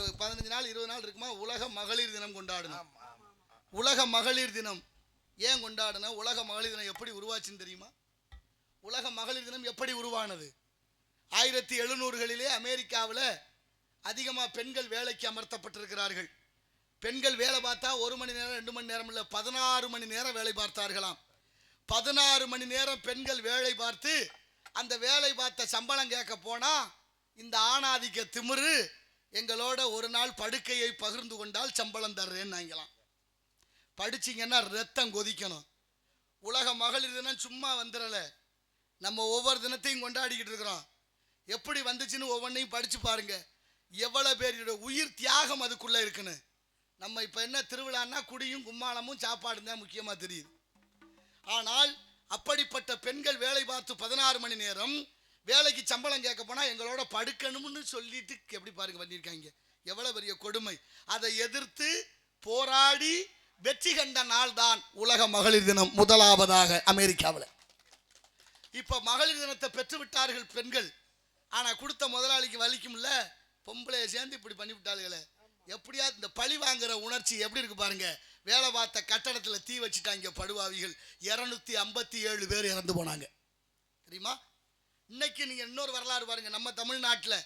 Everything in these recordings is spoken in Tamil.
ஒரு 15 நாள் 20 நாள் இருக்குமா உலக மகளிர் தினம் கொண்டாடணும். உலக மகளிர் தினம் ஏன் கொண்டாடணும்? உலக மகளிர் தினம் எப்படி உருவாச்சுன்னு தெரியுமா? உலக மகளிர் தினம் எப்படி உருவானது? 1700களிலே அமெரிக்காவில் அதிகமாக பெண்கள் வேலைக்கு அமர்த்தப்பட்டிருக்கிறார்கள். பெண்கள் வேலை பார்த்தா 1 மணி நேரம் 2 மணி நேரம் இல்லை, 16 மணி நேரம் வேலை பார்த்தார்களாம். 16 மணி நேரம் பெண்கள் வேலை பார்த்து அந்த வேலை பார்த்த சம்பளம் கேட்க போனா இந்த ஆணாதிக்க திமிரு எங்களோட ஒரு நாள் படுக்கையை பகிர்ந்து கொண்டால் சம்பளம் தர்றேன்னாங்களாம். படிச்சிங்கன்னா ரத்தம் கொதிக்கணும். உலக மகளிர் தினம் சும்மா வந்துடல, நம்ம ஒவ்வொரு தினத்தையும் கொண்டாடிக்கிட்டு இருக்கிறோம். எப்படி வந்துச்சுன்னு ஒவ்வொன்றையும் படிச்சு பாருங்க. எவ்வளவு பேருடைய உயிர் தியாகம் அதுக்குள்ள இருக்குன்னு. நம்ம இப்ப என்ன திருவிழான்னா குடியும் கும்மாளமும் சாப்பாடு தான் முக்கியமா தெரியுது. ஆனால் அப்படிப்பட்ட பெண்கள் வேலை பார்த்து 16 மணி நேரம் வேலைக்கு சம்பளம் கேட்க போனா எங்களோட படுக்கணும்னு சொல்லிட்டு எப்படி பாருங்க பண்ணியிருக்காங்க. எவ்வளவு பெரிய கொடுமை. அதை எதிர்த்து போராடி வெற்றி கண்ட நாள் தான் உலக மகளிர் தினம் முதலாவதாக அமெரிக்காவில். இப்ப மகளிர் தினத்தை பெற்று விட்டார்கள் பெண்கள். ஆனா கொடுத்த முதலாளிக்கு வலிக்கும்ல, பொம்பளைய சேர்ந்து இப்படி பண்ணி விட்டாளுகளே. எப்படியா இந்த பழி வாங்குற உணர்ச்சி எப்படி இருக்கு பாருங்க. வேலை பார்த்த கட்டடத்தில் தீ வச்சுட்டாங்க படுவாவிகள். 257 பேர் இறந்து போனாங்க தெரியுமா? இன்னைக்கு நீங்க இன்னொரு வரலாறு பாருங்க. நம்ம தமிழ்நாட்டில்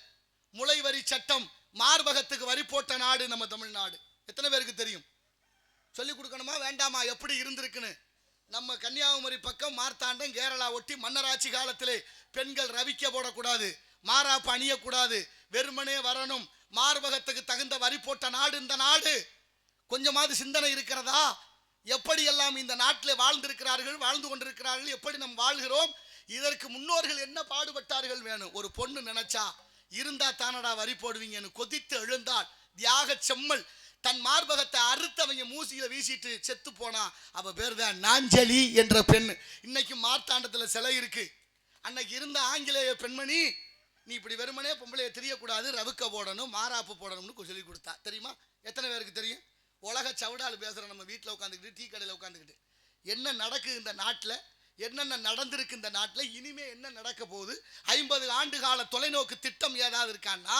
முளை வரி சட்டம், மார்பகத்துக்கு வரி போட்ட நாடு நம்ம தமிழ்நாடு. எத்தனை பேருக்கு தெரியும்? சொல்லி கொடுக்கணுமா வேண்டாமா எப்படி இருந்திருக்குன்னு? நம்ம கன்னியாகுமரி பக்கம் மார்த்தாண்டம் கேரளா ஒட்டி மன்னராட்சி காலத்திலே பெண்கள் ரவிக்க போடக்கூடாது, மாறாப்பு அணியக்கூடாது, வெறுமனே வரணும், மார்பகத்துக்கு தகுந்த வரி போட்ட நாடு இந்த நாடு. கொஞ்சமாவது சிந்தனை இருக்கிறதா? எப்படி எல்லாம் இந்த நாட்டில் வாழ்ந்திருக்கிறார்கள், வாழ்ந்து கொண்டிருக்கிறார்கள், எப்படி நாம் வாழ்கிறோம்? இதற்கு முன்னோர்கள் என்ன பாடுபட்டார்கள் வேணும். ஒரு பொண்ணு நினைச்சா இருந்தா தானடா வரி போடுவீங்கன்னு கொதித்து எழுந்தாள். தியாக செம்மல் தன் மார்பகத்தை அறுத்தவங்க மூசியில வீசிட்டு செத்து போனா அவ பேர் தான் நாஞ்சலி என்ற பெண். இன்னைக்கு மார்த்தாண்டத்தில் சிலை இருக்கு. அன்னைக்கு இருந்த ஆங்கிலேய பெண்மணி நீ இப்படி வெறுமனே பொம்பளைய தெரியக்கூடாது, ரவுக்க போடணும், மாறாப்பு போடணும்னு சொல்லி கொடுத்தா. தெரியுமா? எத்தனை பேருக்கு தெரியும்? உலக சவுடால் பேசுகிற நம்ம வீட்டில் உட்காந்துக்கிட்டு டீ கடையில் உட்காந்துக்கிட்டு என்ன நடக்குது இந்த நாட்டில், என்னென்ன நடந்திருக்கு இந்த நாட்டில், இனிமே என்ன நடக்க போகுது, 50 ஆண்டு கால தொலைநோக்கு திட்டம் ஏதாவது இருக்கான்னா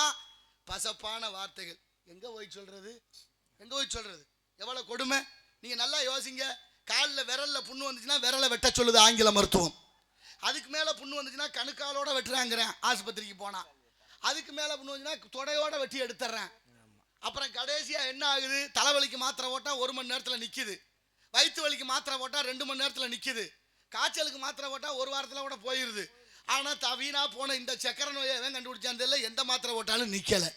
பசப்பான வார்த்தைகள். எங்கே போய் சொல்றது, எங்கே போய் சொல்றது? எவ்வளோ கொடுமை. நீங்கள் நல்லா யோசிங்க. காலில் விரலில் புண்ணு வந்துச்சுன்னா விரலை வெட்ட சொல்லுது ஆங்கில மருத்துவம். அதுக்கு மேலே புண்ணு வந்துச்சுன்னா கணுக்காலோட வெட்டுறாங்கிறேன் ஆஸ்பத்திரிக்கு போனால். அதுக்கு மேலே புண்ணு வந்துச்சுன்னா தொடையோட வெட்டி எடுத்துட்றேன். அப்புறம் கடைசியாக என்ன ஆகுது? தலைவலிக்கு மாத்திரை போட்டால் 1 மணி நேரத்தில் நிற்கிது, வயிற்று வலிக்கு மாத்திரை போட்டால் 2 மணி நேரத்தில் நிற்கிது, காய்ச்சலுக்கு மாத்திரை போட்டால் 1 வாரத்தில் கூட போயிடுது. ஆனால் தவீனா போன இந்த சக்கரை நோயை எவன் கண்டுபிடிச்சான் தெரியல, எந்த மாத்திரை போட்டாலும் நிற்கலை.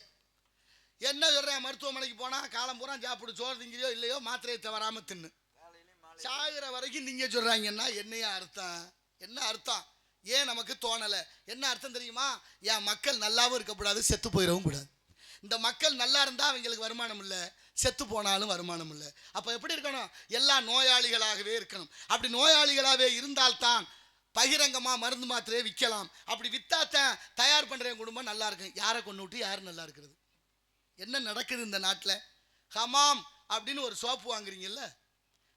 என்ன சொல்கிறேன்? மருத்துவமனைக்கு போனால் காலம் பூரா சாப்பிடு, சோறு திங்கிறியோ இல்லையோ மாத்திரையை தவறாமல் தின்னு சாகுற வரைக்கும் நீங்கள் சொல்கிறாங்கன்னா என்னையா அர்த்தம்? என்ன அர்த்தம்? ஏன் நமக்கு தோணலை? என்ன அர்த்தம் தெரியுமா? என் மக்கள் நல்லாவும் இருக்கக்கூடாது, செத்து போயிடவும் கூடாது. இந்த மக்கள் நல்லா இருந்தால் அவங்களுக்கு வருமானம் இல்லை, செத்து போனாலும் வருமானம் இல்லை. அப்போ எப்படி இருக்கணும்? எல்லா நோயாளிகளாகவே இருக்கணும். அப்படி நோயாளிகளாகவே இருந்தால்தான் பகிரங்கமாக மருந்து மாத்திரையை விற்கலாம். அப்படி வித்தாத்தான் தயார் பண்ணுற குடும்பம் நல்லா இருக்கும். யாரை கொண்டு விட்டு யார் நல்லா இருக்கிறது? என்ன நடக்குது இந்த நாட்டில்? ஹமாம் அப்படின்னு ஒரு சோப்பு வாங்குறீங்கல்ல,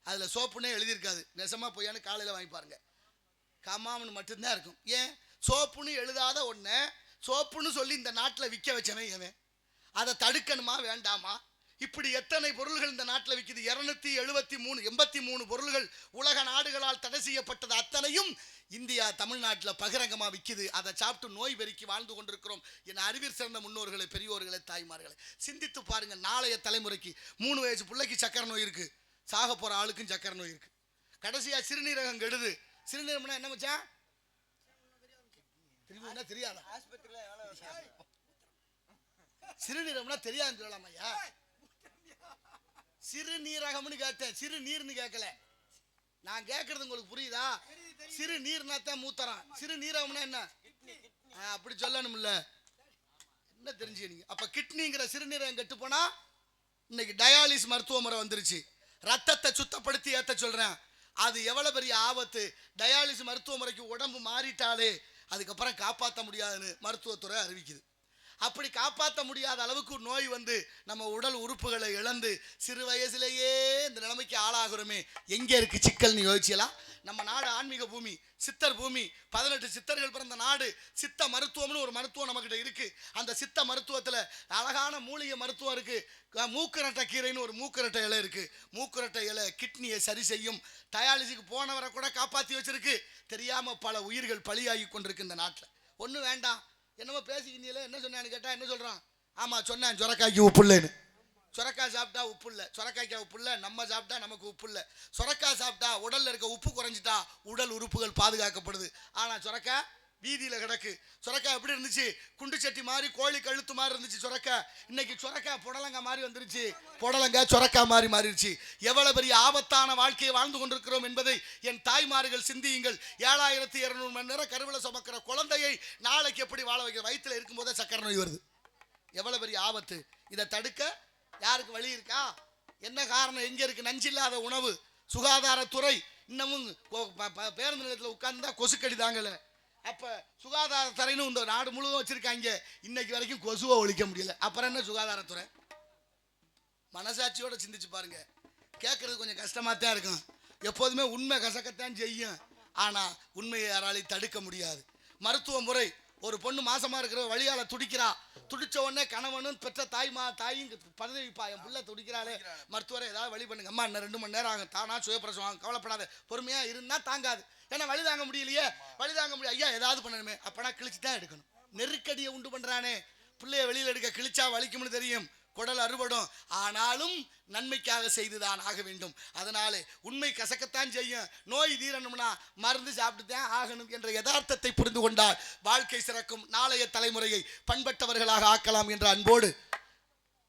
அதில் சோப்புன்னே எழுதியிருக்காது. நெசமாக பொய்யான்னு காலையில் வாங்கி பாருங்க. ஹமாம்னு மட்டும்தான் இருக்கும். ஏன்? சோப்புன்னு எழுதாத ஒன்று சோப்புன்னு சொல்லி இந்த நாட்டில் விற்க வச்சவன் எவன்? அதை தடுக்கணுமா வேண்டாமா? இப்படி எத்தனை பொருள்கள் இந்த நாட்டில் விற்கிது? 273 பொருள்கள் உலக நாடுகளால் தடை செய்யப்பட்டது அத்தனையும் இந்தியா தமிழ்நாட்டில் பகிரங்கமாக விற்கிது. அதை சாப்பிட்டு நோய் வெறிக்கி வாழ்ந்து கொண்டிருக்கிறோம். என் அறிவிற் சிறந்த முன்னோர்களை, பெரியோர்களை, தாய்மார்களை சிந்தித்து பாருங்க. நாளைய தலைமுறைக்கு 3 வயசு பிள்ளைக்கு சக்கரை நோய் இருக்கு, சாக போற ஆளுக்கும் சக்கரை நோய் இருக்கு. கடைசியா சிறுநீரகம் கெடுது. சிறுநீரகம்னா என்ன மச்சான்? தெரியாதா? சிறுநீரகம்னா தெரியாதுன்னு சொல்லலாமையா? சிறுநீரகம்னு கேட்டேன், சிறுநீர்னு கேட்கல. நான் கேட்கறது உங்களுக்கு புரியுதா? சிறுநீர்னா தான் மூத்தரம், சிறுநீரகம்னா என்ன அப்படி சொல்லணும்ல. என்ன தெரிஞ்சுக்கிறீங்க? அப்ப கிட்னிங்கிற சிறுநீரகம் கெட்டு போனா இன்னைக்கு டயாலிஸ் மருத்துவ முறை வந்துருச்சு. ரத்தத்தை சுத்தப்படுத்தி ஏற்ற சொல்றேன். அது எவ்வளவு பெரிய ஆபத்து. டயாலிஸ் மருத்துவ முறைக்கு உடம்பு மாறிட்டாலே அதுக்கப்புறம் காப்பாற்ற முடியாதுன்னு மருத்துவத்துறை அறிவிக்குது. அப்படி காப்பாற்ற முடியாத அளவுக்கு நோய் வந்து நம்ம உடல் உறுப்புகளை இழந்து சிறு வயசுலேயே இந்த நிலைமைக்கு ஆளாகிறோமே, எங்கே இருக்கு சிக்கல்னு யோசிச்சலாம். நம்ம நாடு ஆன்மீக பூமி, சித்தர் பூமி, 18 சித்தர்கள் பிறந்த நாடு. சித்த மருத்துவம்னு ஒரு மருத்துவம் நம்மகிட்ட இருக்கு. அந்த சித்த மருத்துவத்தில் அழகான மூலிகை மருத்துவம் இருக்கு. மூக்குரட்டை கீரைன்னு ஒரு மூக்குரட்டை இலை இருக்கு. மூக்குரட்டை இலை கிட்னியை சரி செய்யும். டயாலிசிக்கு போனவரை கூட காப்பாற்றி வச்சிருக்கு. தெரியாம பல உயிர்கள் பலியாகி கொண்டிருக்கு இந்த நாட்டில். ஒன்றும் வேண்டாம், என்னமோ பேசிக்கிட்டீங்களே, என்ன சொன்னான்னு கேட்டால் என்ன சொல்கிறான்? ஆமாம் சொன்னேன், சொரக்காய்க்கு உப்பு இல்லைன்னு. சொரக்காய் சாப்பிட்டா உப்பு இல்லை, சொரக்காய்க்கு உப்பு இல்லை. நம்ம சாப்பிட்டா நமக்கு உப்பு இல்லை. சொரக்காய் சாப்பிட்டா உடலில் இருக்க உப்பு குறைஞ்சிட்டா உடல் உறுப்புகள் பாதுகாக்கப்படுது. ஆனால் சொரக்காய் வீதியில் கிடக்கு. சொரக்காய் எப்படி இருந்துச்சு? குண்டு சட்டி மாதிரி, கோழி கழுத்து மாதிரி இருந்துச்சு சொரக்காய். இன்னைக்கு சொரக்காய் புடலங்காய் மாதிரி வந்துருச்சு. புடலங்காய் சொரக்காய் மாதிரி மாறிடுச்சு. எவ்வளவு பெரிய ஆபத்தான வாழ்க்கையை வாழ்ந்து கொண்டிருக்கிறோம் என்பதை என் தாய்மார்கள் சிந்தியுங்கள். 7200 மணி நேரம் கருவில சுமக்கிற குழந்தையை நாளைக்கு எப்படி வாழ வைக்கிற? வயிற்றுல இருக்கும்போதே சக்கரை நோய் வருது. எவ்வளவு பெரிய ஆபத்து! இதை தடுக்க யாருக்கு வழி இருக்கா? என்ன காரணம்? எங்க இருக்கு நஞ்சில்லாத உணவு? சுகாதாரத்துறை இன்னமும் பேருந்து நிலையத்தில் உட்கார்ந்தா கொசுக்கடி தாங்கல. அப்ப சுகாதாரத்துறைன்னு இந்த நாடு முழுவதும் வச்சிருக்காங்க. இன்னைக்கு வரைக்கும் கொசுவை ஒழிக்க முடியல. அப்புறம் என்ன சுகாதாரத்துறை? மனசாட்சியோட சிந்திச்சு பாருங்க. கேட்கறது கொஞ்சம் கஷ்டமா தான் இருக்கும். எப்போதுமே உண்மை கசக்கத்தான் செய்யும். ஆனா உண்மையை யாராலையும் தடுக்க முடியாது. மருத்துவ முறை, ஒரு பொண்ணு மாசமா இருக்கிற வழியால துடிக்கிறா. துடிச்ச உடனே கணவனும் பெற்ற தாயும் பதவிப்பா, என் பிள்ளை துடிக்கிறாளே, மருத்துவரை ஏதாவது வழி பண்ணுங்க. அம்மா இன்னும் 2 மணி நேரம் ஆகும், தானா சுயப்பிரசவம், கவலைப்படாத, பொறுமையா இருந்தா தாங்காது. ஏன்னா வழி தாங்க முடியலையே, வழி தாங்க முடியும். ஐயா ஏதாவது பண்ணணுமே, அப்பனா கிழிச்சு தான் எடுக்கணும். நெருக்கடியை உண்டு பண்றானே, பிள்ளைய வெளியில் எடுக்க கிழிச்சா வலிக்கும்னு தெரியும், குடல் அறுபடும். ஆனாலும் நன்மைக்காக செய்துதான் ஆக வேண்டும். அதனாலே உண்மை கசக்கத்தான் செய்யும். நோய் தீரணும்னா மருந்து சாப்பிட்டு தான் ஆகணும் என்ற யதார்த்தத்தை புரிந்து கொண்டால் வாழ்க்கை சிறக்கும். நாளைய தலைமுறையை பண்பட்டவர்களாக ஆக்கலாம் என்ற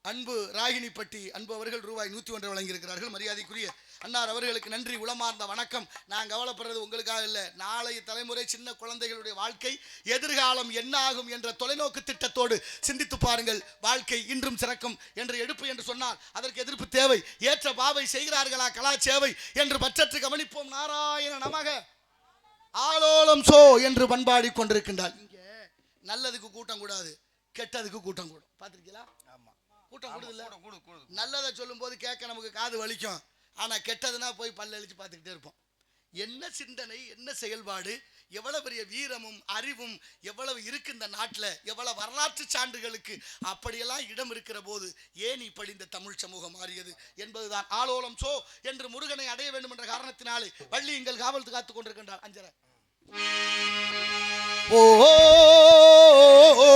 அன்பு ராகினிப்பட்டி அன்பு அவர்கள் ரூபாய் 101 வழங்கியிருக்கிறார்கள். மரியாதைக்குரிய அன்னார் அவர்களுக்கு நன்றி, உளமார்ந்த வணக்கம். நான் கவலைப்படுறது உங்களுக்காக இல்லை, நாளைய தலைமுறை சின்ன குழந்தைகளுடைய வாழ்க்கை எதிர்காலம் என்ன ஆகும் என்ற தொலைநோக்கு திட்டத்தோடு சிந்தித்து பாருங்கள். வாழ்க்கை இன்றும் சிறக்கும் என்று எடுப்பு என்று சொன்னால் அதற்கு எதிர்ப்பு தேவை. ஏற்ற பாவை செய்கிறார்களா கலாச்சேவை என்று பற்றற்று கவனிப்போம். நாராயண நமக ஆலோலம் சோ என்று பண்பாடி கொண்டிருக்கின்றார். இங்க நல்லதுக்கு கூட்டம் கூடாது, கெட்டதுக்கு கூட்டம் கூடும். பார்த்திருக்கீங்களா? கூட்டம் கூடுதில்ல. நல்லதை சொல்லும் போது கேட்க நமக்கு காது வலிக்கும். ஆனா கெட்டதுன்னா போய் பல்ல அழிச்சு பார்த்துக்கிட்டே இருப்போம். என்ன சிந்தனை, என்ன செயல்பாடு, எவ்வளவு பெரிய வீரமும் அறிவும் எவ்வளவு இருக்கு இந்த நாட்டில், எவ்வளவு வரலாற்று சான்றுகளுக்கு அப்படியெல்லாம் இடம் இருக்கிற போது ஏன் இப்படி இந்த தமிழ் சமூகம் மாறியது என்பதுதான். ஆலோலம் சோ என்று முருகனை அடைய வேண்டும் என்ற காரணத்தினாலே வள்ளி எங்கள் காவல் காத்துக் கொண்டிருக்கின்றார். அஞ்சரை ஓ ஓ ஓ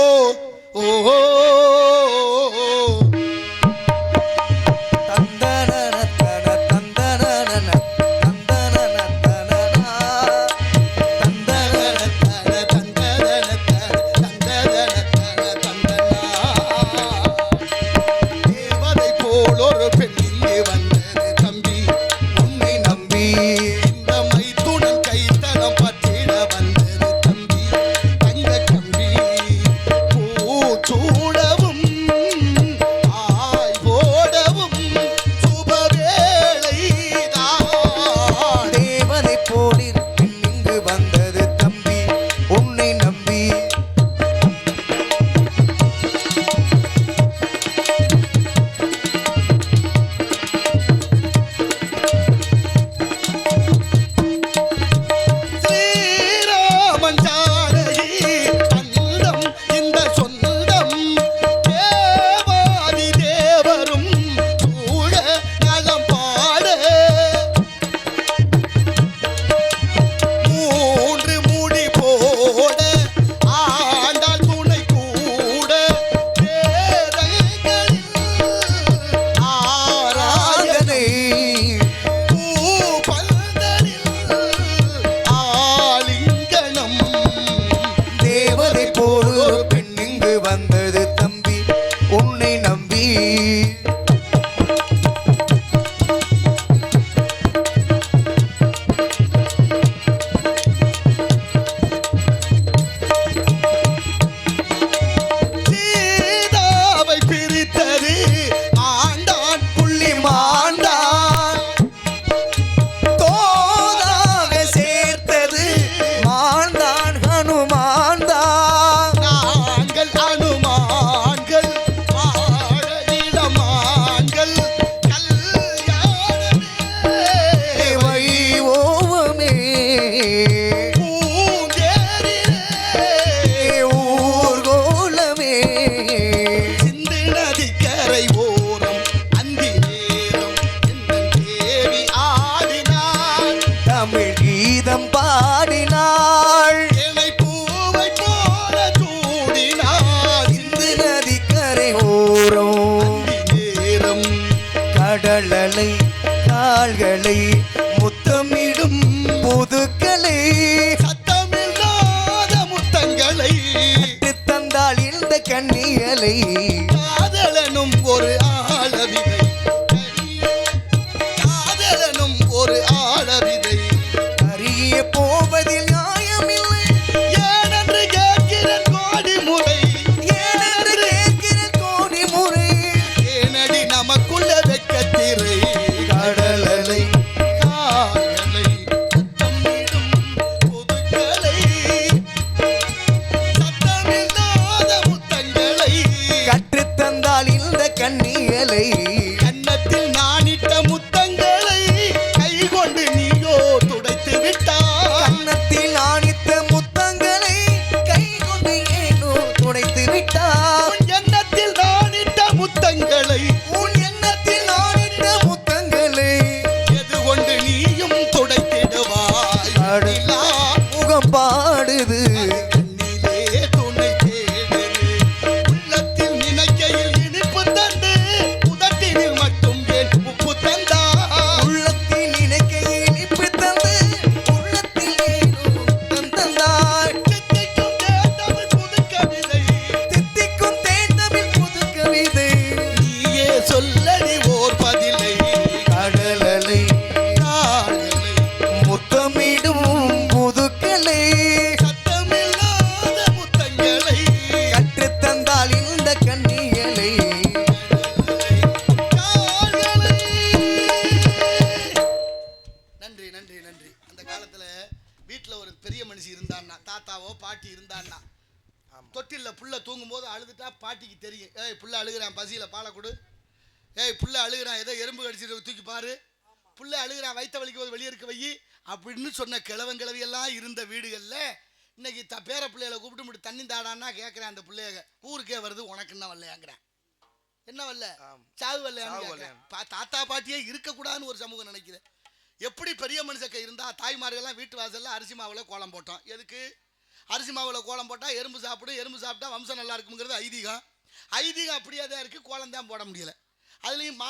சூட கரை ஓரம் அந்தி நேரம் தேவி ஆடினாள், தமிழ் கீதம் பாடினாள், இலை பூவை போல சூடினாள். சிந்து நதி கரை ஓரம் நேரம் கடலலை கால்களை முத்தமிடும் புதுக்களை சத்தமில்லாத முத்தங்களை தந்தாள் இந்த கண்ணியலை. காதலனும் ஒரு ஆளவிதை, காதலனும் ஒரு ஆளவிதை. அறிய போவதில் நியாயமில்லை, ஏனென்று கேட்கிறேன் கோடி முறை, ஏனென்று கேட்கிற கோடி முறை. ஏனடி நமக்குள்ள வெட்கத்திரை. கடலலை காதலை சத்தமிடும் புதுக்களை சத்தமில்லாத முத்தங்களை கற்றுத்தந்தாள் இந்த கண்ணியலை. கன்னத்தில் நானிட்ட முத்தங்களை கை கொண்டு நீயோ துடைத்து விட்டாய். கன்னத்தில் ஆணித்த முத்தங்களை கை கொண்டு ஏனோ துடைத்து விட்டார். உன் எண்ணத்தில் நானிட்ட முத்தங்களை உன் எண்ணத்தில் ஆணித்த முத்தங்களை எது கொண்டு நீயும் துடைத்திடுவாய். நிலா முகம் பாடுது, கண்ணிலே துணை தேடுது, உள்ளத்தில் நினைக்கையில் இனிப்பு தந்து உதட்டினில் மட்டும் ஏன் உப்பு தந்தாய். உள்ளத்தில் நினைக்கையில் இப்படி தந்து உள்ளத்தில் ஏனோ முத்தம் தந்தாள். தித்திக்கும் தேன் புது கவிதை தித்திக்கும் தேந்தமிழ் புது கவிதை. நீயே சொல்லடி ஓர் பதிலை. கடலலை காதலை முத்தமிடும் புதுக்களை சத்தமில்லாத முத்தங்களை கற்றுத்தந்தாள் இந்த கண்ணியலை. காதலை. நன்றி நன்றி நன்றி. அந்த காலத்துல வீட்டுல ஒரு பெரிய மனுஷி இருந்தான்னா, தாத்தாவோ பாட்டி இருந்தான்னா, தொட்டில்ல புள்ள தூங்கும் போது அழுதுட்டா பாட்டிக்கு தெரியும். ஏய் புள்ள அழுகிறான், பசியில பாலை கொடு. ஏய் புள்ள அழுகிறான், ஏதோ எறும்பு கடிச்சிட்டு தூக்கி பாரு. புள்ள அழுகிறான், வயிற்ற வலிக்கும் போது வெளியே இருக்க வை அப்படின்னு சொன்ன கிழவன் கிழவியெல்லாம் இருந்த வீடுகளில் இன்னைக்கு பேர பிள்ளைகளை கூப்பிட்டு மட்டும் தண்ணி தாடான்னா கேட்குறேன். அந்த பிள்ளைக ஊருக்கே வருது, உனக்கு என்ன வரலையாங்கிறேன். என்ன வரல, சாவு வரலையான்னு. தாத்தா பாட்டியே இருக்கக்கூடாதுன்னு ஒரு சமூகம் நினைக்கிறேன். எப்படி பெரிய மனுஷக்க இருந்தால் தாய்மார்கள்லாம் வீட்டு வாசலில் அரிசி மாவில் கோலம் போட்டோம். எதுக்கு? அரிசி மாவில் கோலம் போட்டால் எறும்பு சாப்பிடும், எறும்பு சாப்பிட்டா வம்சம் நல்லா இருக்குங்கிறது ஐதீகம். ஐதீகம் அப்படியே தான் இருக்குது, கோலம் தான் போட முடியலை. அதுலேயும்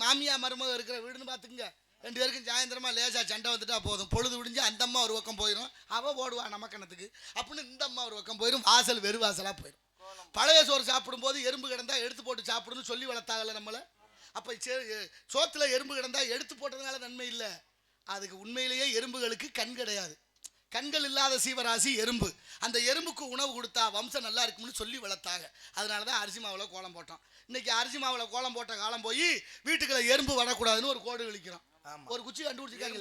மாமியா மருமக இருக்கிற வீடுன்னு பார்த்துக்குங்க. 2 பேருக்கும் சாயந்தரமாக லேசாக சண்டை வந்துட்டா போதும். பொழுது விடிஞ்சு அந்த அம்மா ஒரு பக்கம் போயிடும், அவள் ஓடுவா நமக்கணத்துக்கு அப்படின்னு இந்த அம்மா ஒரு பக்கம் போயிடும், வாசல் வெறு வாசலாக போயிடும். பழைய சோறு சாப்பிடும்போது எறும்பு கிடந்தா எடுத்து போட்டு சாப்பிடுன்னு சொல்லி வளர்த்தாங்கல்ல நம்மளை. அப்போ சோத்தில் எறும்பு கிடந்தா எடுத்து போட்டதுனால நன்மை இல்லை. அதுக்கு உண்மையிலேயே எறும்புகளுக்கு கண் கிடையாது. கண்கள் இல்லாத சீவராசி எறும்பு. அந்த எறும்புக்கு உணவு கொடுத்தா வம்சம் நல்லா இருக்கும்னு சொல்லி வளர்த்தாங்க. அதனால தான் அரிசி மாவில் கோலம் போட்டோம். இன்னைக்கு அரிசி மாவில் கோலம் போட்ட காலம் போய் வீட்டுக்குள்ள எறும்பு வரக்கூடாதுன்னு ஒரு கோடு கிழிக்கிறோம். ஒரு குச்சி கண்டுபிடிச்சிருக்காங்க,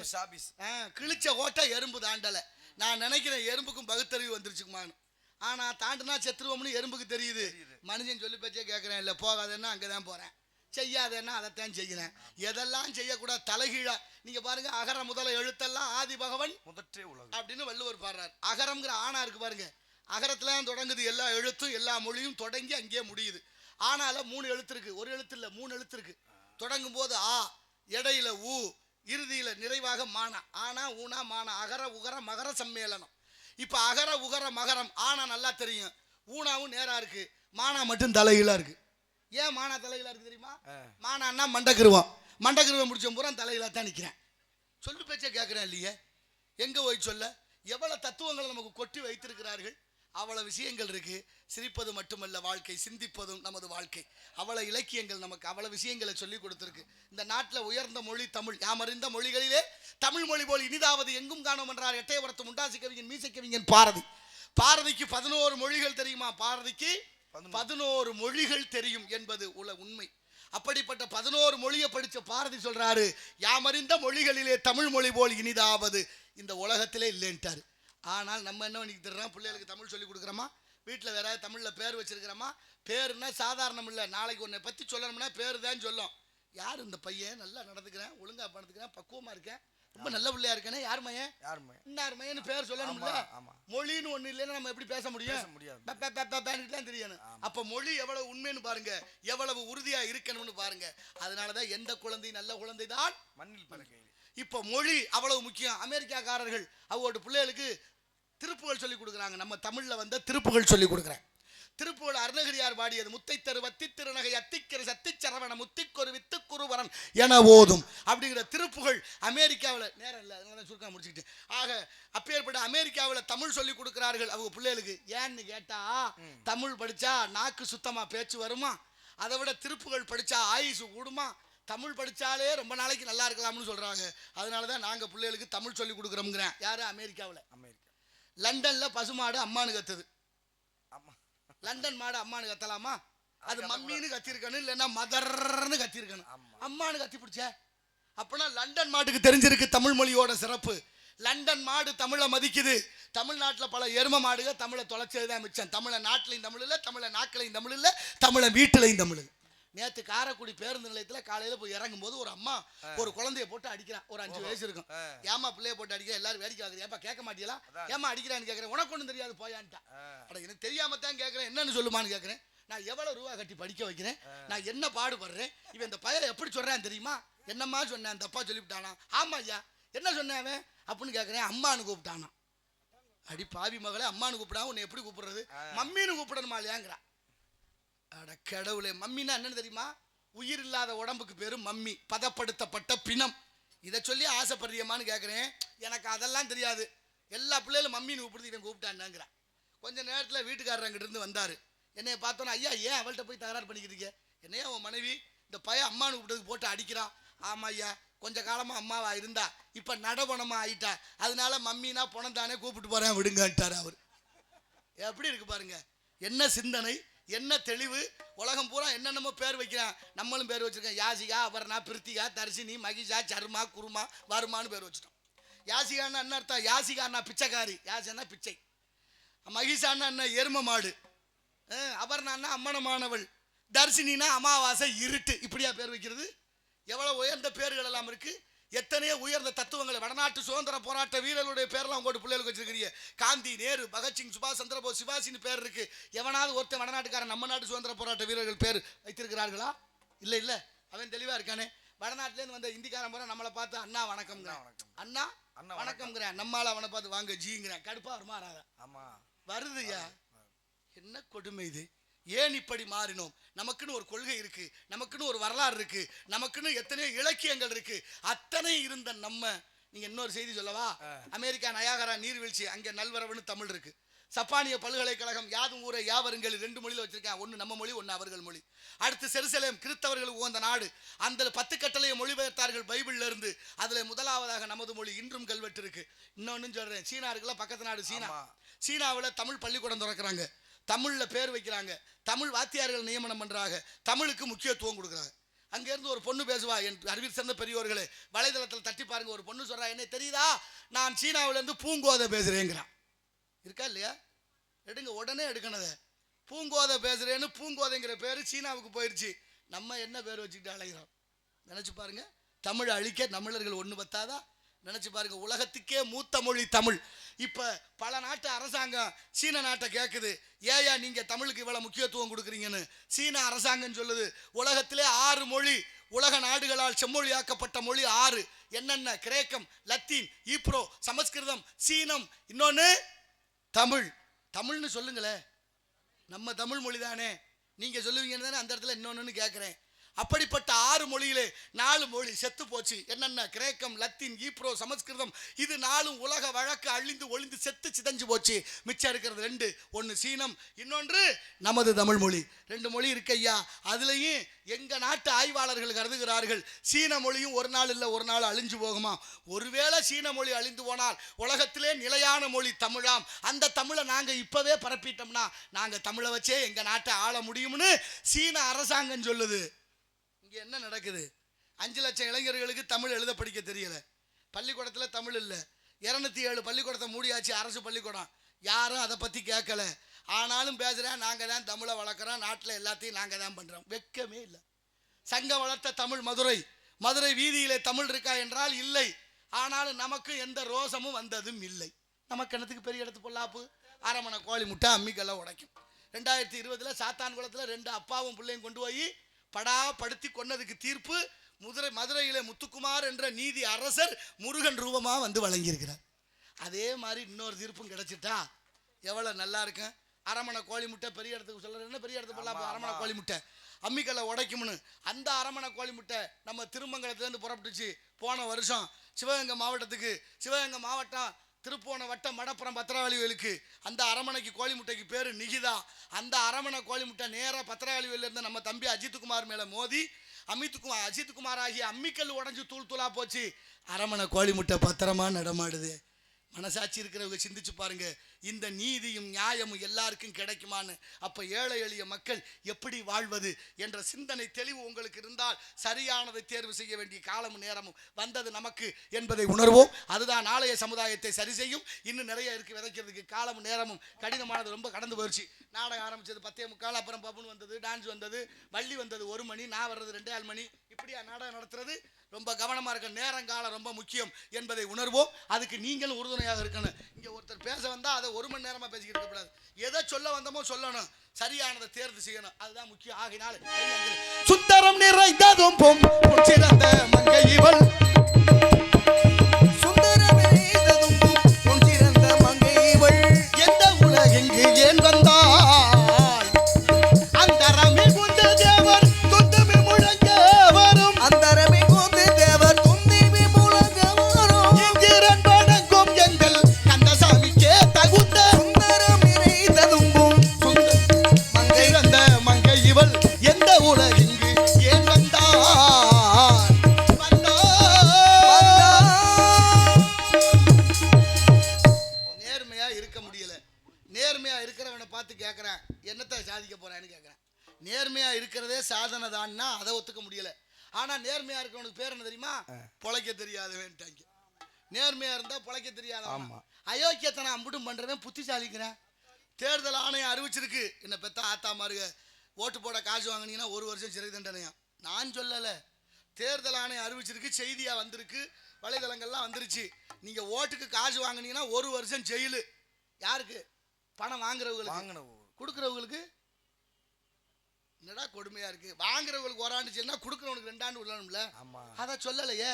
கிழிச்ச ஓட்ட எறும்பு தாண்டலை. நான் நினைக்கிறேன் எறும்புக்கும் பகுத்தறிவு வந்துருச்சுக்குமான்னு. ஆனால் தாண்டுனா செத்துருவோம்னு எறும்புக்கு தெரியுது. மனுஷன் சொல்லி பச்சே கேட்குறேன், இல்லை போகாதேன்னா அங்கே தான் போகிறேன், செய்யாதேன்னா அதைத்தான் செய்கிறேன். எதெல்லாம் செய்யக்கூடாது தலைகீழா. நீங்கள் பாருங்க, அகர முதல எழுத்தெல்லாம் ஆதி பகவன் முதற்றே உலகம் அப்படின்னு வள்ளுவர் பாடுறார். அகரம்ங்கிற ஆணா இருக்கு பாருங்க, அகரத்துலாம் தொடங்குது எல்லா எழுத்தும், எல்லா மொழியும் தொடங்கி அங்கேயே முடியுது. ஆனால 3 எழுத்து இருக்கு, ஒரு எழுத்து இல்லை 3 எழுத்து இருக்கு. தொடங்கும் போது ஆ, இடையில ஊ, இறுதியில நிறைவாக மானா. ஆனா ஊனா மானா, அகர உகர மகர சம்மேளனம். இப்ப அகர உகர மகரம் ஆனா நல்லா தெரியும், ஊனாவும் நேரா இருக்கு, மானா மட்டும் தலைகீழா இருக்கு. ஏன் மானா தலைகீழா இருக்கு தெரியுமா? மானான்னா மண்டக்கிருவம், மண்டக்கிருவம் முடிச்ச பூரா தலைகீழா தான் நிற்கிறேன். சொல்லு பேச்சே கேட்குறேன் இல்லையே, எங்க போய் சொல்ல. எவ்வளவு தத்துவங்களை நமக்கு கொட்டி வைத்திருக்கிறார்கள், அவ்வளவு விஷயங்கள் இருக்கு. சிரிப்பது மட்டுமல்ல வாழ்க்கை, சிந்திப்பதும் நமது வாழ்க்கை. அவ்வளவு இலக்கியங்கள் நமக்கு அவ்வளவு விஷயங்களை சொல்லி கொடுத்துருக்கு. இந்த நாட்டில் உயர்ந்த மொழி தமிழ். யாமறிந்த மொழிகளிலே தமிழ் மொழி போல் இனிதாவது எங்கும் காணோம் என்றார் எட்டயபுரத்து முண்டாசி கவிஞன் மீசை கவிஞன் பாரதி. பாரதிக்கு 11 மொழிகள் தெரியுமா? பாரதிக்கு 11 மொழிகள் தெரியும் என்பது உண்மை. அப்படிப்பட்ட 11 மொழியை படித்த பாரதி சொல்றாரு, யாமறிந்த மொழிகளிலே தமிழ் மொழி போல் இனிதாவது இந்த உலகத்திலே இல்லைன்ட்டாரு. ஆனால் நம்ம என்ன பண்ணி தர்றோம், பிள்ளைகளுக்கு தமிழ் சொல்லி கொடுக்குறோமா, வீட்டில் வேற தமிழில் பேர் வச்சிருக்கிறோமா. பேருன்னா சாதாரணம் இல்லை, நாளைக்கு உன்னை பற்றி சொல்லணும்னா பேர் தான் சொல்லும். யார் இந்த பையன், நல்லா நடந்துக்கிறேன், ஒழுங்காக படுத்துக்கிறேன், பக்குவமாக இருக்கேன், ரொம்ப நல்ல பிள்ளையா இருக்கானே, யார் மையன்? இன்னார் மையன்னு பேர் சொல்லணும்ல. மொழின்னு ஒண்ணு இல்லைன்னா நம்ம எப்படி பேச முடியும்? தெரியணும். அப்ப மொழி எவ்வளவு உண்மைன்னு பாருங்க, எவ்வளவு உறுதியா இருக்கணும்னு பாருங்க. அதனாலதான் எந்த குழந்தை நல்ல குழந்தை தான் மண்ணில் பிறக்க. இப்ப மொழி அவ்வளவு முக்கியம். அமெரிக்காக்காரர்கள் அவங்களோட பிள்ளைகளுக்கு திருப்புகள் சொல்லி கொடுக்குறாங்க. நம்ம தமிழ்ல வந்த திருப்புகள் சொல்லி கொடுக்குறேன். திருப்புகள் அருணகிரியார் பாடியது. முத்தை தரு வத்தி திருநகை அத்திக்கிற சத்தி சரவண முத்திக்கொரு வித்துக்குருவரன் என ஓதும் அப்படிங்கிற திருப்புகள் அமெரிக்காவில் நேரம் இல்லை, அதனால சுருக்கா முடிச்சுக்கிட்டு. ஆக அப்பேற்பட்ட அமெரிக்காவில் தமிழ் சொல்லி கொடுக்குறார்கள் அவங்க பிள்ளைகளுக்கு. ஏன்னு கேட்டா, தமிழ் படிச்சா நாக்கு சுத்தமா பேச்சு வருமா, அதை விட திருப்புகள் படிச்சா ஆயுசு கூடுமா, தமிழ் படிச்சாலே ரொம்ப நாளைக்கு நல்லா இருக்கலாம்னு சொல்றாங்க. அதனாலதான் நாங்க பிள்ளைகளுக்கு தமிழ் சொல்லி கொடுக்குறோம்ங்கிறேன். யாரு? அமெரிக்காவில். லண்டன்ல பசுமாடு அம்மானு கத்துது. லண்டன் மாடு அம்மானு கத்தலாமா? அது மம்மின்னு கத்திருக்கணும், இல்லைன்னா மதர்ன்னு கத்திருக்கணும். அம்மானு கத்தி பிடிச்ச அப்பனா லண்டன் மாட்டுக்கு தெரிஞ்சிருக்கு தமிழ் மொழியோட சிறப்பு. லண்டன் மாடு தமிழை மதிக்குது. தமிழ்நாட்டில் பல எரும மாடுக தமிழை தொலைச்சதுதான் மிச்சம். தமிழை நாட்டிலையும் தமிழ் இல்லை, தமிழை நாட்களையும் தமிழ் இல்லை, தமிழை வீட்டிலையும் தமிழ் இல்லை. நேற்று காரைக்குடி பேருந்து நிலையத்தில் காலையில் போய் இறங்கும் போது ஒரு அம்மா ஒரு குழந்தைய போட்டு அடிக்கிறான். ஒரு 5 வயசு இருக்கும். ஏமா பிள்ளைய போட்டு அடிக்க? எல்லாரும் வேடிக்கை ஆகுது. ஏப்பா கேட்க மாட்டீங்களா? ஏமா அடிக்கிறான்னு கேட்குறேன். உனக்கு ஒன்றும் தெரியாது போயான்ட்டா. அட எனக்கு தெரியாம தான் கேட்குறேன், என்னன்னு சொல்லுமான்னு கேட்குறேன். நான் எவ்வளோ ரூபா கட்டி படிக்க வைக்கிறேன், நான் என்ன பாடுபடுறேன், இவன் இந்த பையன் எப்படி சொல்கிறான் தெரியுமா? என்னம்மா சொன்னேன், தப்பா சொல்லிவிட்டானா? ஆமா ஐயா, என்ன சொன்னேன் அவன் அப்படின்னு கேட்குறேன். அம்மானு கூப்பிட்டானா. அடி பாவி மகளே, அம்மானு கூப்பிடாம உன்னை எப்படி கூப்பிடுறது? மம்மின்னு கூப்பிடணுமா இல்லையாங்கிறா. அட கடவுளே, மம்மின்னா என்னன்னு தெரியுமா? உயிர் இல்லாத உடம்புக்கு பேரு மம்மி, பதப்படுத்தப்பட்ட பிணம். இதை சொல்லி ஆசைப்படுறியம்மான்னு கேட்குறேன். எனக்கு அதெல்லாம் தெரியாது. எல்லா பிள்ளைகளும் மம்மின்னு கூப்பிடுது, இவன் கூப்பிட்டான்னுங்கிறான். கொஞ்ச நேரத்தில் வீட்டுக்காரர் அங்கிட்டு இருந்து வந்தார். என்னைய பார்த்தோன்னா, ஐயா ஏன் அவள்கிட்ட போய் தகராறு பண்ணிக்கிறீங்க? என்னையா உன் மனைவி இந்த பையன் அம்மானு கூப்பிட்டதுக்கு போட்டு அடிக்கிறான். ஆமா ஐயா, கொஞ்ச காலமாக அம்மாவா இருந்தா இப்போ நடபணமாக ஆயிட்டா, அதனால மம்மினா பணம் தானே கூப்பிட்டு போகிறேன் விடுங்கட்டார் அவர். எப்படி இருக்கு பாருங்க, என்ன சிந்தனை, என்ன தெளிவு. உலகம் பூரா என்னென்னமோ பேர் வைக்கிறான், நம்மளும் பேர் வச்சிருக்கோம். யாசிகா, அபர்ணா, பிரித்திகா, தர்ஷினி, மகிஷா, சர்மா, குருமா, வருமானு பேர் வச்சுட்டோம். யாசிகான்னா என்ன அர்த்தம்? யாசிகான்னா பிச்சைக்காரி, யாசினா பிச்சை. மகிஷான்னா என்ன? எரும மாடு. அபர்ணான்னா அம்மனமானவள். தர்ஷினினா அமாவாசை, இருட்டு. இப்படியா பேர் வைக்கிறது? எவ்வளவு உயர்ந்த பேர்கள் எல்லாம் இருக்கு. எத்தனையோ உயர்ந்த தத்துவங்களை, வடநாட்டு சுதந்திர போராட்ட வீரர்களுடைய பேர்லாம் உங்களோட பிள்ளைகளுக்கு வச்சிருக்கிறீங்க. காந்தி, நேரு, பகத்சிங், சுபாஷ் சந்திரபோஸ், சிவாஜின்னு பேர் இருக்கு. எவனாவது ஒருத்தன் வடநாட்டுக்காரன் நம்ம நாட்டு சுதந்திர போராட்ட வீரர்கள் பேர் வைத்திருக்கிறார்களா? இல்லை இல்லை, அவன் தெளிவா இருக்கானே. வடநாட்டிலேருந்து வந்த இந்திக்காரன் போற நம்மளை பார்த்து அண்ணா வணக்கம்ங்கிறான், அண்ணா வணக்கம்ங்கிறேன். நம்மளால அவனை பார்த்து வாங்க ஜிங்கிறேன். கடுப்பா வருமா? வருதுயா. என்ன கொடுமை இது? ஏன் இப்படி மாறினோம்? நமக்குன்னு ஒரு கொள்கை இருக்கு, நமக்குன்னு ஒரு வரலாறு இருக்கு, நமக்குன்னு எத்தனையோ இலக்கியங்கள் இருக்கு. அத்தனை இருந்த நம்ம, நீங்க இன்னொரு செய்தி சொல்லவா? அமெரிக்கா நயாகரா நீர்வீழ்ச்சி, அங்க நல்வரவுன்னு தமிழ் இருக்கு. சப்பானிய பல்கலைக்கழகம் யாதும் ஊரே யாவருங்கள் 2 மொழியில வச்சிருக்கேன். ஒன்னு நம்ம மொழி, ஒன்னு அவர்கள் மொழி. அடுத்து செருசலேம், கிறிஸ்தவர்களுக்கு உகந்த நாடு. அந்த 10 கட்டளையை மொழிபெயர்த்தார்கள் பைபிள்ல இருந்து. அதுல முதலாவதாக நமது மொழி இன்றும் கல்வெட்டு இருக்கு. இன்னொன்னு சொல்றேன், சீனா இருக்குல்ல, பக்கத்து நாடு சீனா. சீனாவில் தமிழ் பள்ளிக்கூடம் திறக்கிறாங்க, தமிழ்ல பேர் வைக்கிறாங்க, தமிழ் வாத்தியார்கள் நியமனம் பண்றாங்க, தமிழுக்கு முக்கியத்துவம் கொடுக்குறாங்க. அங்கேருந்து ஒரு பொண்ணு பேசுவா, என் அறிவில் சேர்ந்த பெரியோர்களே, வலைதளத்தில் தட்டி பாருங்க. ஒரு பொண்ணு சொல்றா, என்ன தெரியுதா, நான் சீனாவிலேருந்து பூங்கோதை பேசுறேங்கிறான். இருக்கா இல்லையா? எடுங்க, உடனே எடுக்கணத. பூங்கோதை பேசுறேன்னு பூங்கோதைங்கிற பேரு சீனாவுக்கு போயிடுச்சு. நம்ம என்ன பேர் வச்சுக்கிட்டு அழைகிறோம்? நினைச்சு பாருங்க. தமிழ் அழிக்க தமிழர்கள் ஒன்று பத்தாதா? நினைச்சு பாருங்க. உலகத்துக்கே மூத்த மொழி தமிழ். இப்ப பல நாட்டு அரசாங்கம் சீன நாட்டை கேட்குது, ஏயா நீங்க தமிழுக்கு இவ்வளவு முக்கியத்துவம் கொடுக்குறீங்கன்னு. சீன அரசாங்கம் சொல்லுது, உலகத்திலே 6 மொழி உலக நாடுகளால் செம்மொழியாக்கப்பட்ட மொழி 6. என்னென்ன? கிரேக்கம், லத்தீன், ஈப்ரோ, சமஸ்கிருதம், சீனம், இன்னொன்னு தமிழ். தமிழ்னு சொல்லுங்களேன், நம்ம தமிழ் மொழி தானே. நீங்க சொல்லுவீங்கன்னு தானே அந்த இடத்துல இன்னொன்னு கேட்குறேன். அப்படிப்பட்ட 6 மொழியிலே 4 மொழி செத்து போச்சு. என்னென்ன? கிரேக்கம், லத்தீன், ஈப்ரோ, சமஸ்கிருதம். இது 4ம் உலக வழக்கு அழிந்து ஒளிந்து செத்து சிதஞ்சு போச்சு. மிச்சம் இருக்கிறது 2. ஒன்று சீனம், இன்னொன்று நமது தமிழ் மொழி. 2 மொழி இருக்கு ஐயா. அதுலேயும் எங்க நாட்டு ஆய்வாளர்கள் கருதுகிறார்கள், சீன மொழியும் ஒரு நாள் இல்லை ஒரு நாள் அழிஞ்சு போகுமா. ஒருவேளை சீன மொழி அழிந்து போனால் உலகத்திலே நிலையான மொழி தமிழாம். அந்த தமிழை நாங்கள் இப்பவே பரப்பிட்டோம்னா நாங்கள் தமிழை வச்சே எங்க நாட்டை ஆள முடியும்னு சீன அரசாங்கம் சொல்லுது. இங்கே என்ன நடக்குது? 5 லட்சம் இளைஞர்களுக்கு தமிழ் எழுத படிக்க தெரியல. பள்ளிக்கூடத்தில் தமிழ் இல்லை. 207 பள்ளிக்கூடத்தை மூடியாச்சு, அரசு பள்ளிக்கூடம். யாரும் அதை பற்றி கேட்கல. ஆனாலும் பேசுகிறேன், நாங்கள் தான் தமிழை வளர்க்குறோம், நாட்டில் எல்லாத்தையும் நாங்கள் தான் பண்ணுறோம். வெக்கமே இல்லை. சங்கம் வளர்த்த தமிழ் மதுரை. மதுரை வீதியிலே தமிழ் இருக்கா என்றால் இல்லை. ஆனாலும் நமக்கு எந்த ரோசமும் வந்ததும் இல்லை. நமக்கு என்னத்துக்கு பெரிய இடத்து பொல்லாப்பு? அரமனை கோழி முட்டை அம்மிக்கெல்லாம் உடைக்கும். 2020 சாத்தான்குளத்தில் 2 அப்பாவும் பிள்ளையும் கொண்டு போய் படுத்தி கொன்னதுக்கு தீர்ப்பு மதுரையிலே முத்துக்குமார் என்ற நீதி அரசர் முருகன் ரூபமாக வந்து வழங்கியிருக்கிறார். அதே மாதிரி இன்னொரு தீர்ப்பும் கிடைச்சிட்டா எவ்வளோ நல்லா இருக்கும். அரமனை கோழி முட்டை பெரிய இடத்துக்கு சொல்ல பெரிய இடத்து பொல்லாப்பு அரமனை கோழி முட்டை அம்மிக்கல்லை உடைக்கும்னு அந்த அரமனை கோழி முட்டை நம்ம திருமங்கலத்துலேருந்து புறப்பட்டுச்சு. போன வருஷம் சிவகங்கை மாவட்டம் திருப்போண வட்டம் மடப்புறம் பத்திரகாளி கோயிலுக்கு அந்த அரமனைக்கு கோழி முட்டைக்கு பேர் நிகிதா. அந்த அரமனை கோழி முட்டை நேராக பத்திரகாளி கோயிலில் இருந்த நம்ம தம்பி அஜித்குமார் மேலே மோதி அஜித்குமார் ஆகிய அம்மிக்கல் உடஞ்சி தூளா போச்சு. அரமனை கோழி முட்டை பத்திரமா நடமாடுது. மனசாட்சி இருக்கிறவங்க சிந்திச்சு பாருங்க, இந்த நீதியும் நியாயமும் எல்லாருக்கும் கிடைக்குமான்னு. அப்ப ஏழை எளிய மக்கள் எப்படி வாழ்வது என்ற சிந்தனை தெளிவு உங்களுக்கு இருந்தால் சரியானதை தேர்வு செய்ய வேண்டிய காலமும் நேரமும் வந்தது நமக்கு என்பதை உணர்வோம். அதுதான் நாளைய சமுதாயத்தை சரி செய்யும். இன்னும் நிறைய இருக்கு விதைக்கிறதுக்கு. காலமும் நேரமும் கடினமானது, ரொம்ப கடந்து போயிடுச்சு. நாடகம் ஆரம்பிச்சது 10:45, அப்புறம் பப்புன்னு வந்தது, டான்ஸ் வந்தது, வள்ளி வந்தது 1 மணி, நான் வர்றது 2:30 மணி. இப்படியா நாடகம் நடத்துறது? ரொம்ப கவனமா இருக்க, நேரங்காலம் ரொம்ப முக்கியம் என்பதை உணர்வோம். அதுக்கு நீங்களும் உறுதுணையாக இருக்கணும். இங்க ஒருத்தர் பேச வந்தா அதை 1 மணி நேரமா பேசிக்கிட்டு இருக்கக்கூடாது. எதை சொல்ல வந்தோமோ சொல்லணும், சரியானதை தேர்வு செய்யணும். அதுதான் முக்கியம். ஆகினால சுந்தரம் நிறைந்ததும் சிறந்த மங்கை இவள், சுந்தரம் நிறைந்ததும் சிறந்த மங்கை இவள், எந்த உலகெங்கு ஏன் வந்தாய் அந்தரமே குந்த தேவர் துந்தமி முழங்க வரும், அந்தரமே குந்த தேவர் துந்தமி முழங்க வரும், இங்கிரன் வணங்கும் எங்கள் கந்தசாமிக்கே தகுந்த சுந்தரம் நிறைந்ததும் மங்கை வந்த மங்கை இவள், எந்த உலகெங்கு ஏன் வந்தாய் நேர்மையா இருக்க முடியல. நேர்மையா இருக்கிறவனை பார்த்து கேட்கிறேன், என்னத்தை சாதிக்க போறான்னு கேட்கிறேன். நேர்மையா இருக்கிறதே சாதனை தான்னா அதை ஒத்துக்க முடியல. ஆனா நேர்மையா இருக்கிறவனுக்கு பேர் என்ன தெரியுமா? பொழைக்க தெரியாதவன்ட்டாங்க. நேர்மையா இருந்தா பொழைக்க தெரியாதவன். அயோக்கியத்தனை அம்புட்டும் பண்றவன் புத்திசாலிக்கிறேன். தேர்தல் ஆணையம் அறிவிச்சிருக்கு, என்ன பெத்த ஆத்தா மாருக ஓட்டு போட காசு வாங்கினீங்கன்னா 1 வருஷம் சிறை தண்டனையா. நான் சொல்லல, தேர்தல் ஆணையம் அறிவிச்சிருக்கு, செய்தியா வந்திருக்கு, வலைதளங்கள்லாம் வந்துருச்சு. நீங்க ஓட்டுக்கு காசு வாங்கினீங்கன்னா 1 வருஷம் ஜெயிலு. யாருக்கு? பணம் வாங்குறவங்களுக்கு. கொடுக்குறவங்களுக்கு என்னடா கொடுமையா இருக்கு. வாங்குறவங்களுக்கு 1 ஆண்டு ஜெயில்னா கொடுக்குறவனுக்கு 2 ஆண்டு உள்ளணும்ல. அதை சொல்லலையே.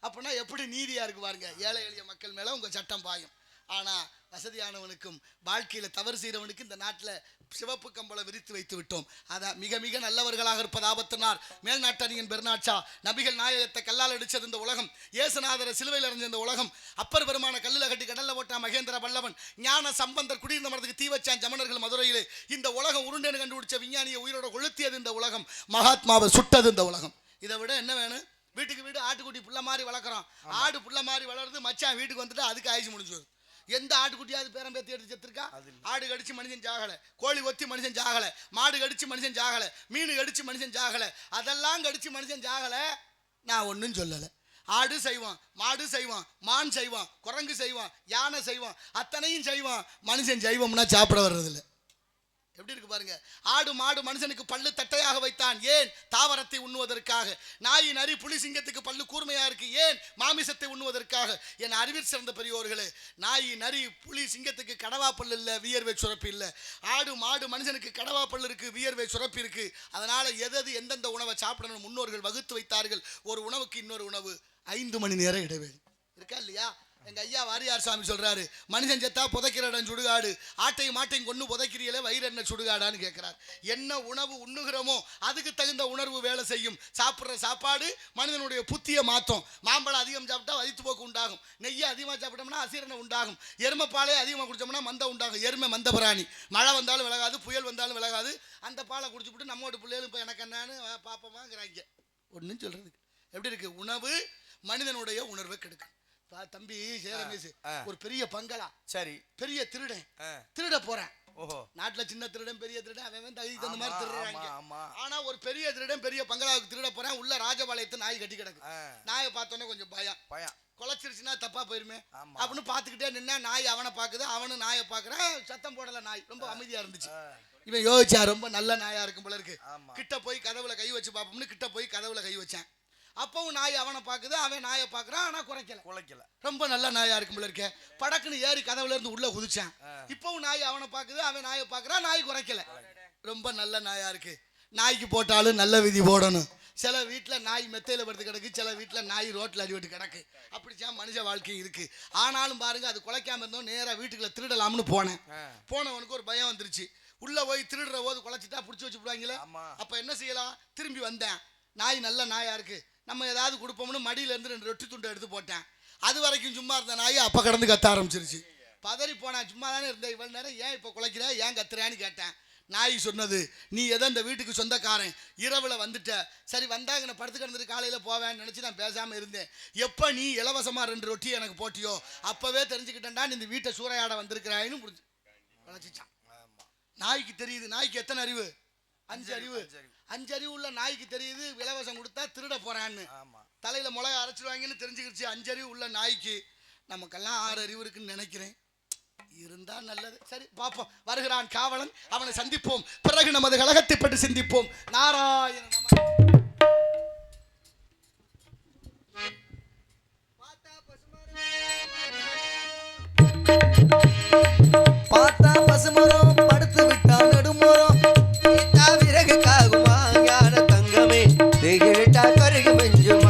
அப்படின்னா எப்படி நீதியா இருக்கு பாருங்க. ஏழை எளிய மக்கள் மேல உங்க சட்டம் பாயும். ஆனா வசதியானவனுக்கும் வாழ்க்கையில தவறு செய்யறவனுக்கு இந்த நாட்டில் சிவப்பு கம்பளம் விரித்து வைத்து விட்டோம். அதான் மிக மிக நல்லவர்களாக இருப்பது ஆபத்தினார். மேல்நாட்டணியன் பெருநாட்சா நபிகள் நாயகத்தை கல்லால் அடிச்சது இந்த உலகம், இயேசுநாதரை சிலுவையில் அறிஞ்ச இந்த உலகம், அப்பர் பெருமான கல்லில் கட்டி கடல்ல போட்டா மகேந்திர பல்லவன், ஞான சம்பந்தர் குடியிருந்த மரத்துக்கு தீ வச்சான் ஜமனர்கள் மதுரையிலே, இந்த உலகம் உருண்டேன்னு கண்டுபிடிச்ச விஞ்ஞானியை உயிரோட கொளுத்தியது இந்த உலகம், மகாத்மாவை சுட்டது இந்த உலகம். இதை விட என்ன வேணும்? வீட்டுக்கு வீடு ஆட்டுக்குட்டி புள்ள மாதிரி வளர்க்குறோம். ஆடு புள்ள மாதிரி வளருது, மச்சான் வீட்டுக்கு வந்துட்டு அதுக்கு ஆயுசு முடிஞ்சு. எந்த ஆட்டுக்குட்டியாவது பேரம் பேத்தி எடுத்து செத்துருக்கா? ஆடு கடிச்சு மனுஷன் ஜாகலை, கோழி ஒத்தி மனுஷன் ஜாகலை, மாடு கடிச்சு மனுஷன் ஜாகலை, மீன் கடிச்சு மனுஷன் ஜாகலை, அதெல்லாம் கடிச்சு மனுஷன் ஜாகலை. நான் ஒன்றும் சொல்லலை. ஆடு செய்வான், மாடு செய்வான், மான் செய்வான், குரங்கு செய்வான், யானை செய்வான், அத்தனையும் செய்வான். மனுஷன் செய்வோம்னா சாப்பிட வர்றதில்லை. எப்படி இருக்கு பாருங்க. ஆடு மாடு மனுஷனுக்கு பல்லு தட்டையாக வைத்தான், ஏன்? தாவரத்தை உண்ணுவதற்காக. நாய் நரி புலி சிங்கத்துக்கு பல்லு கூர்மையா இருக்கு, ஏன்? மாமிசத்தை உண்ணுவதற்காக. என் அறிவில் சிறந்த பெரியோர்களே, நாய் நரி புலி சிங்கத்துக்கு கடவா பல்லு இல்லை, வியர்வை சுரப்பி இல்லை. ஆடு மாடு மனுஷனுக்கு கடவா பல்லு இருக்கு, வியர்வை சுரப்பி இருக்கு. அதனால எது எந்தெந்த உணவை சாப்பிடணும் முன்னோர்கள் வகுத்து வைத்தார்கள். ஒரு உணவுக்கு இன்னொரு உணவு 5 மணி நேரம் இடைவெளி இருக்கா இல்லையா? எங்க ஐயா வாரியார் சாமி சொல்றாரு, மனுஷன் செத்தா புதைக்கிற இடம் சுடுகாடு, ஆட்டையும் மாட்டையும் கொண்டு புதைக்கிறீங்களே வயிறு என்ன சுடுகாடான்னு கேட்கிறார். என்ன உணவு உண்ணுகிறோமோ அதுக்கு தகுந்த உணர்வு வேலை செய்யும். சாப்பிட்ற சாப்பாடு மனிதனுடைய புத்தியை மாற்றும். மாம்பழம் அதிகம் சாப்பிட்டா வயிற்று போக்கு உண்டாகும், நெய்யை அதிகமாக சாப்பிட்டோம்னா அசீரணை உண்டாகும், எருமை பாலை அதிகமாக குடிச்சோம்னா மந்த உண்டாகும். எருமை மந்த பிராணி, மழை வந்தாலும் விலகாது, புயல் வந்தாலும் விலகாது. அந்த பாலை குடிச்சுட்டு நம்மோட பிள்ளைகளும் இப்போ எனக்கு என்னன்னு பாப்பமாங்கிறாங்க. ஒன்றும் சொல்றதுக்கு எப்படி இருக்கு? உணவு மனிதனுடைய உணர்வை கெடுக்கும். தம்பி ரமேஷ், ஒரு பெரிய பங்களா, சரி, பெரிய திருடன் திருட போறேன். நாட்டுல சின்ன திருடன் பெரிய திருடன் அவன் தகுதிக்கு அந்த மாதிரி திருடுறாங்க. ஆனா ஒரு பெரிய திருடன் பெரிய பங்களாவுக்கு திருட போறேன். உள்ள ராஜபாளையத்தை நாய் கட்டி கிடக்கு. நாயை பார்த்தோன்னே கொஞ்சம் பயம், குலைச்சிருச்சுன்னா தப்பா போயிருமே அப்படின்னு பார்த்துக்கிட்டே நின்னா நாய் அவனை பாக்குது, அவனு நாயை பாக்குறான். சத்தம் போடல, நாய் ரொம்ப அமைதியா இருந்துச்சு. இவன் யோசிச்சா ரொம்ப நல்ல நாயா இருக்கும் போல இருக்கு. கிட்ட போய் கதவுல கை வச்சு பார்ப்போம்னு கிட்ட போய் கதவுல கை வச்சேன். அப்பவும் நாய் அவனை பார்க்குது, அவன் நாயை பார்க்குறான், ஆனால் குலைக்கல. ரொம்ப நல்ல நாயா இருக்கும் போல இருக்க. படக்குன்னு ஏறி கதவுல இருந்து உள்ள குதிச்சான். இப்பவும் நாய் அவனை பார்க்குது, அவன் நாயை பார்க்குறான், நாய் குறைக்கல. ரொம்ப நல்ல நாயா இருக்கு. நாய்க்கு போட்டாலும் நல்ல விதி போடணும். சில வீட்டில் நாய் மெத்தையில் படுத்து கிடக்கு, சில வீட்டில் நாய் ரோட்டில் அடிபட்டு கிடக்கு. அப்படித்தான் மனுஷ வாழ்க்கை இருக்கு. ஆனாலும் பாருங்க, அது குலைக்காம இருந்தோம். நேராக வீட்டுக்குள்ள திருடலாம்னு போனவனுக்கு ஒரு பயம் வந்துருச்சு. உள்ள போய் திருடுற போது குலைச்சிட்டா பிடிச்சி வச்சு விடுவாங்களே. அப்ப என்ன செய்யலாம்? திரும்பி வந்தேன். நாய் நல்ல நாயா இருக்கு, நம்ம ஏதாவது கொடுப்போம்னு மடியில இருந்து 2 ரொட்டி துண்டை எடுத்து போட்டேன். அது வரைக்கும் சும்மா இருந்த நாய் அப்ப கடந்து கத்த ஆரம்பிச்சிருச்சு. பதறி போனேன். சும்மா தானே இருந்தேன் இவ்வளவு நேரம், ஏன் இப்ப குலைக்கிற, ஏன் கத்துறான்னு கேட்டேன். நாய் சொன்னது, நீ எதோ இந்த வீட்டுக்கு சொந்தக்காரன், இரவுல வந்துட்ட, சரி வந்தாங்க நான் படுத்து கிடந்துட்டு காலையில போவேன்னு நினைச்சு நான் பேசாம இருந்தேன். எப்ப நீ இலவசமா 2 ரொட்டி எனக்கு போட்டியோ அப்பவே தெரிஞ்சுக்கிட்டேன்டா இந்த வீட்டை சூறையாட வந்திருக்கிறாயின்னு புரிஞ்சு குலைச்சிச்சான். நாய்க்கு தெரியுது. நாய்க்கு எத்தனை அறிவு? 5 அறிவு. 5 அறிவு உள்ள நாய்க்கு தெரியுது இலவசம் கொடுத்தா திருட போறான்னு. தலையில மிளகா அரைச்சிருவாங்கன்னு தெரிஞ்சுக்கிடுச்சு 5 அறிவு உள்ள நாய்க்கு. நமக்கெல்லாம் 6 அறிவு இருக்குன்னு நினைக்கிறேன். இருந்தா நல்லது. சரி பாப்போம். வருகிறான் காவலன், அவனை சந்திப்போம். பிறகு நமது கழகத்தை பற்றி சிந்திப்போம். நாராயண நம. பார்த்தா பசுமரம் படுத்து விட்டா நடுமரம் விறகு காகுமா ஞான தங்கமே திகிட்டா கருகு மெஞ்சும்